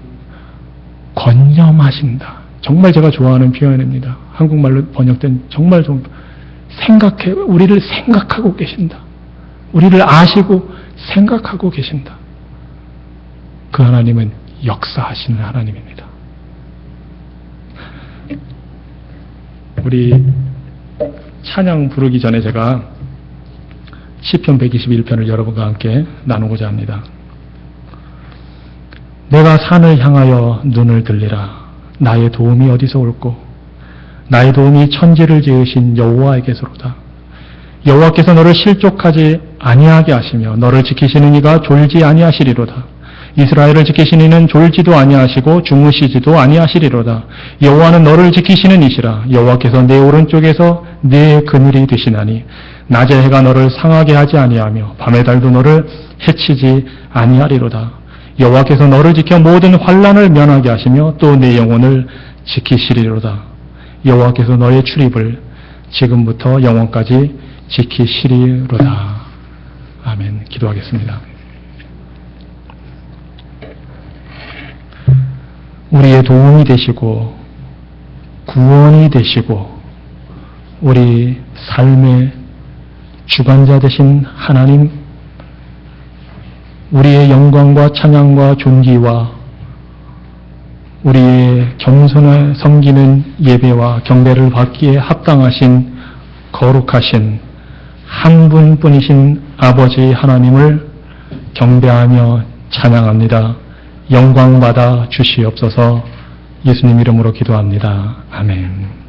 Speaker 1: 권념하신다. 정말 제가 좋아하는 표현입니다. 한국말로 번역된 정말 좀 우리를 생각하고 계신다. 우리를 아시고 생각하고 계신다. 그 하나님은 역사하시는 하나님입니다. 우리 찬양 부르기 전에 제가 시편 121편을 여러분과 함께 나누고자 합니다. 내가 산을 향하여 눈을 들리라. 나의 도움이 어디서 올꼬? 나의 도움이 천지를 지으신 여호와에게서로다. 여호와께서 너를 실족하지 아니하게 하시며 너를 지키시는 이가 졸지 아니하시리로다. 이스라엘을 지키시는 이는 졸지도 아니하시고 주무시지도 아니하시리로다. 여호와는 너를 지키시는 이시라. 여호와께서 내 오른쪽에서 내 그늘이 되시나니 낮에 해가 너를 상하게 하지 아니하며 밤의 달도 너를 해치지 아니하리로다. 여호와께서 너를 지켜 모든 환난을 면하게 하시며 또 내 영혼을 지키시리로다. 여호와께서 너의 출입을 지금부터 영원까지 지키시리로다. 아멘. 기도하겠습니다. 우리의 도움이 되시고 구원이 되시고 우리 삶의 주관자 되신 하나님, 우리의 영광과 찬양과 존귀와 우리의 겸손을 섬기는 예배와 경배를 받기에 합당하신 거룩하신 한 분뿐이신 아버지 하나님을 경배하며 찬양합니다. 영광받아 주시옵소서. 예수님 이름으로 기도합니다. 아멘.